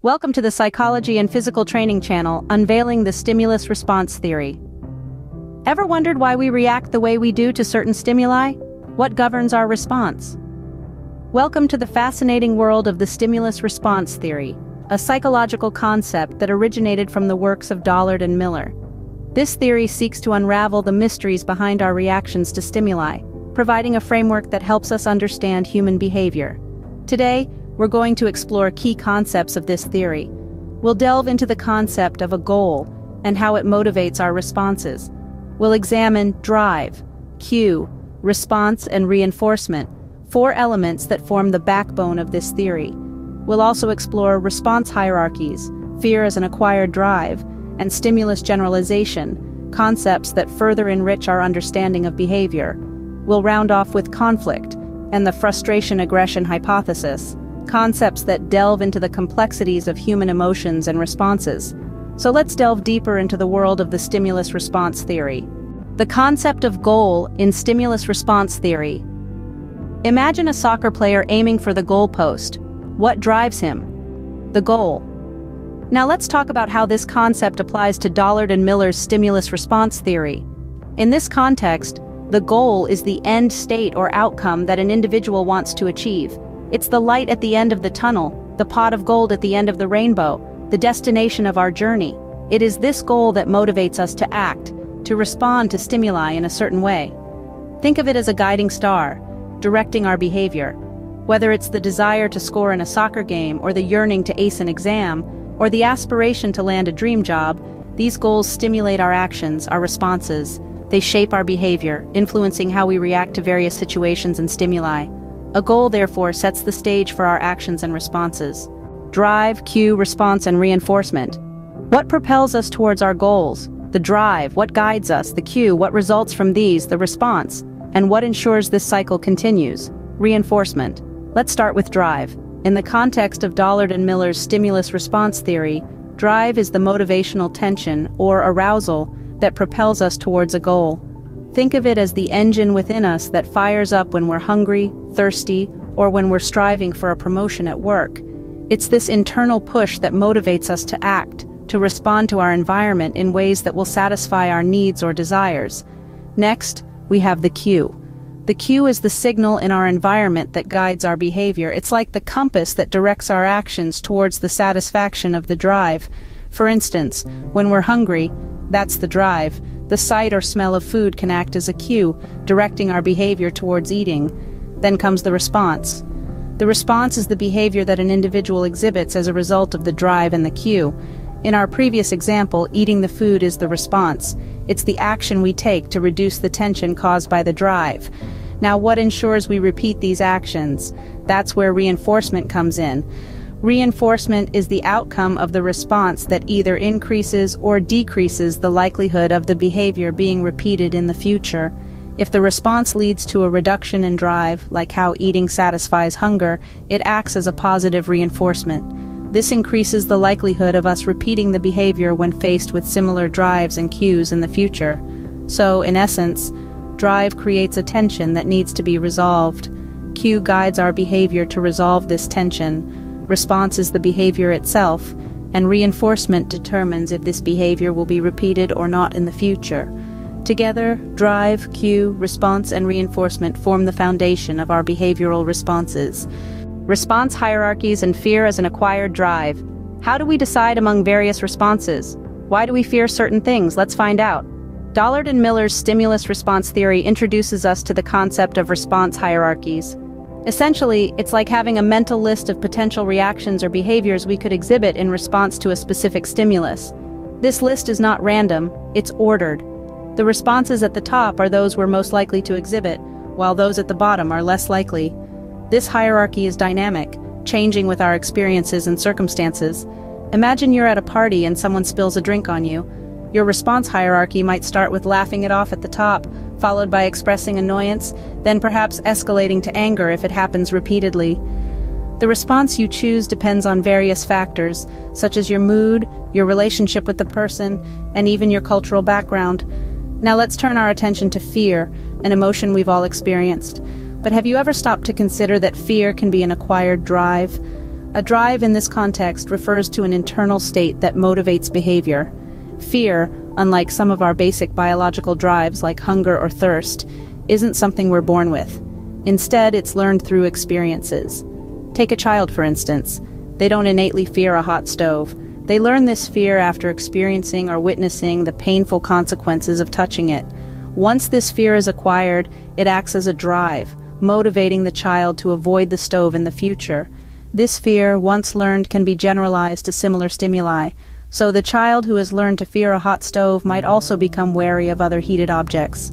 Welcome to the Psychology and Physical Training channel, unveiling the stimulus response theory. Ever wondered why we react the way we do to certain stimuli? What governs our response? Welcome to the fascinating world of the stimulus response theory, a psychological concept that originated from the works of Dollard and Miller. This theory seeks to unravel the mysteries behind our reactions to stimuli, providing a framework that helps us understand human behavior. Today, we're going to explore key concepts of this theory. We'll delve into the concept of a goal and how it motivates our responses. We'll examine drive, cue, response, and reinforcement, four elements that form the backbone of this theory. We'll also explore response hierarchies, fear as an acquired drive, and stimulus generalization, concepts that further enrich our understanding of behavior. We'll round off with conflict and the frustration-aggression hypothesis, concepts that delve into the complexities of human emotions and responses. So let's delve deeper into the world of the stimulus response theory. The concept of goal in stimulus response theory. Imagine a soccer player aiming for the goal post. What drives him? The goal. Now let's talk about how this concept applies to Dollard and Miller's stimulus response theory. In this context, the goal is the end state or outcome that an individual wants to achieve. It's the light at the end of the tunnel, the pot of gold at the end of the rainbow, the destination of our journey. It is this goal that motivates us to act, to respond to stimuli in a certain way. Think of it as a guiding star, directing our behavior. Whether it's the desire to score in a soccer game, or the yearning to ace an exam, or the aspiration to land a dream job, these goals stimulate our actions, our responses. They shape our behavior, influencing how we react to various situations and stimuli. A goal, therefore, sets the stage for our actions and responses. Drive, cue, response, and reinforcement. What propels us towards our goals? The drive, what guides us? The cue, what results from these? The response. And what ensures this cycle continues? Reinforcement. Let's start with drive. In the context of Dollard and Miller's stimulus response theory, drive is the motivational tension or arousal that propels us towards a goal. Think of it as the engine within us that fires up when we're hungry, thirsty, or when we're striving for a promotion at work. It's this internal push that motivates us to act, to respond to our environment in ways that will satisfy our needs or desires. Next, we have the cue. The cue is the signal in our environment that guides our behavior. It's like the compass that directs our actions towards the satisfaction of the drive. For instance, when we're hungry, that's the drive. The sight or smell of food can act as a cue, directing our behavior towards eating. Then comes the response. The response is the behavior that an individual exhibits as a result of the drive and the cue. In our previous example, eating the food is the response. It's the action we take to reduce the tension caused by the drive. Now, what ensures we repeat these actions? That's where reinforcement comes in. Reinforcement is the outcome of the response that either increases or decreases the likelihood of the behavior being repeated in the future. If the response leads to a reduction in drive, like how eating satisfies hunger, it acts as a positive reinforcement. This increases the likelihood of us repeating the behavior when faced with similar drives and cues in the future. So, in essence, drive creates a tension that needs to be resolved. Cue guides our behavior to resolve this tension. Response is the behavior itself, and reinforcement determines if this behavior will be repeated or not in the future. Together, drive, cue, response, and reinforcement form the foundation of our behavioral responses. Response hierarchies and fear as an acquired drive. How do we decide among various responses? Why do we fear certain things? Let's find out. Dollard and Miller's stimulus response theory introduces us to the concept of response hierarchies. Essentially, it's like having a mental list of potential reactions or behaviors we could exhibit in response to a specific stimulus. This list is not random, it's ordered. The responses at the top are those we're most likely to exhibit, while those at the bottom are less likely. This hierarchy is dynamic, changing with our experiences and circumstances. Imagine you're at a party and someone spills a drink on you. Your response hierarchy might start with laughing it off at the top, followed by expressing annoyance, then perhaps escalating to anger if it happens repeatedly. The response you choose depends on various factors, such as your mood, your relationship with the person, and even your cultural background. Now let's turn our attention to fear, an emotion we've all experienced. But have you ever stopped to consider that fear can be an acquired drive? A drive in this context refers to an internal state that motivates behavior. Fear, unlike some of our basic biological drives like hunger or thirst, isn't something we're born with. Instead, it's learned through experiences. Take a child, for instance. They don't innately fear a hot stove. They learn this fear after experiencing or witnessing the painful consequences of touching it. Once this fear is acquired, it acts as a drive, motivating the child to avoid the stove in the future. This fear, once learned, can be generalized to similar stimuli. So the child who has learned to fear a hot stove might also become wary of other heated objects.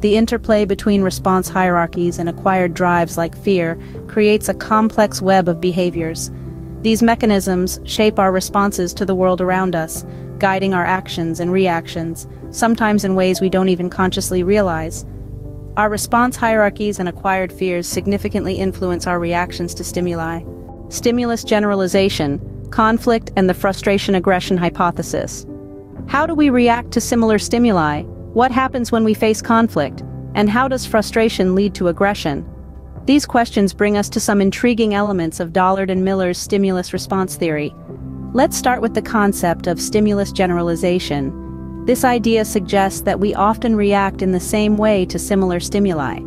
The interplay between response hierarchies and acquired drives like fear creates a complex web of behaviors. These mechanisms shape our responses to the world around us, guiding our actions and reactions, sometimes in ways we don't even consciously realize. Our response hierarchies and acquired fears significantly influence our reactions to stimuli. Stimulus generalization, conflict, and the frustration-aggression hypothesis. How do we react to similar stimuli? What happens when we face conflict? And how does frustration lead to aggression? These questions bring us to some intriguing elements of Dollard and Miller's stimulus response theory. Let's start with the concept of stimulus generalization. This idea suggests that we often react in the same way to similar stimuli.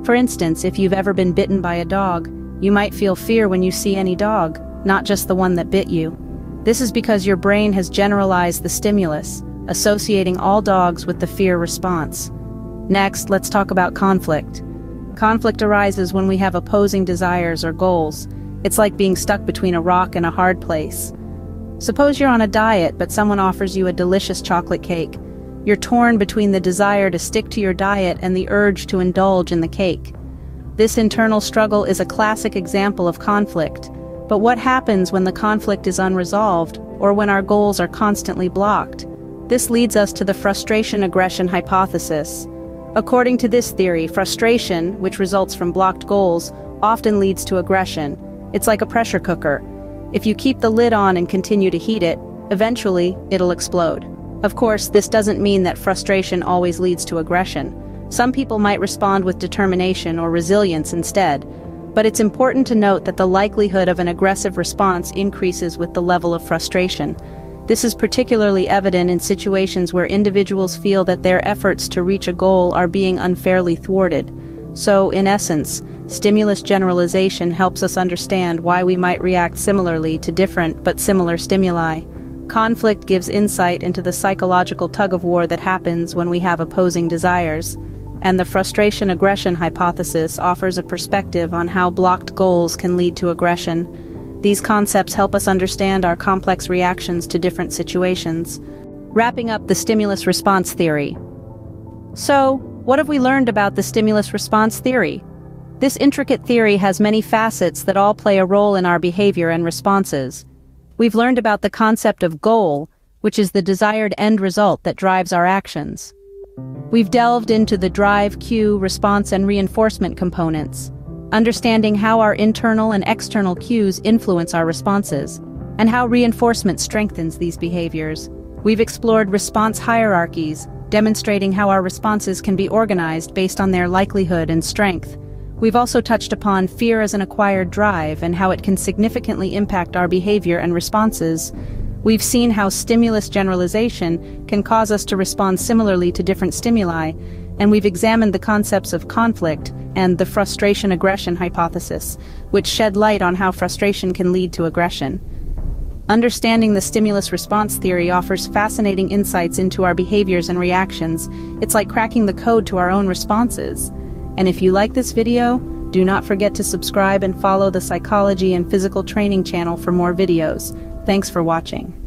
For instance, if you've ever been bitten by a dog, you might feel fear when you see any dog, not just the one that bit you. This is because your brain has generalized the stimulus, associating all dogs with the fear response. Next, let's talk about conflict. Conflict arises when we have opposing desires or goals. It's like being stuck between a rock and a hard place. Suppose you're on a diet, but someone offers you a delicious chocolate cake. You're torn between the desire to stick to your diet and the urge to indulge in the cake. This internal struggle is a classic example of conflict. But what happens when the conflict is unresolved, or when our goals are constantly blocked? This leads us to the frustration-aggression hypothesis. According to this theory, frustration, which results from blocked goals, often leads to aggression. It's like a pressure cooker. If you keep the lid on and continue to heat it, eventually, it'll explode. Of course, this doesn't mean that frustration always leads to aggression. Some people might respond with determination or resilience instead. But it's important to note that the likelihood of an aggressive response increases with the level of frustration. This is particularly evident in situations where individuals feel that their efforts to reach a goal are being unfairly thwarted. So, in essence, stimulus generalization helps us understand why we might react similarly to different but similar stimuli. Conflict gives insight into the psychological tug-of-war that happens when we have opposing desires. And the frustration-aggression hypothesis offers a perspective on how blocked goals can lead to aggression. These concepts help us understand our complex reactions to different situations. Wrapping up the stimulus response theory. So, what have we learned about the stimulus response theory? This intricate theory has many facets that all play a role in our behavior and responses. We've learned about the concept of goal, which is the desired end result that drives our actions. We've delved into the drive, cue, response, and reinforcement components, understanding how our internal and external cues influence our responses, and how reinforcement strengthens these behaviors. We've explored response hierarchies, demonstrating how our responses can be organized based on their likelihood and strength. We've also touched upon fear as an acquired drive and how it can significantly impact our behavior and responses. We've seen how stimulus generalization can cause us to respond similarly to different stimuli, and we've examined the concepts of conflict and the frustration-aggression hypothesis, which shed light on how frustration can lead to aggression. Understanding the stimulus response theory offers fascinating insights into our behaviors and reactions. It's like cracking the code to our own responses. And if you like this video, do not forget to subscribe and follow the Psychology and Physical Training channel for more videos. Thanks for watching.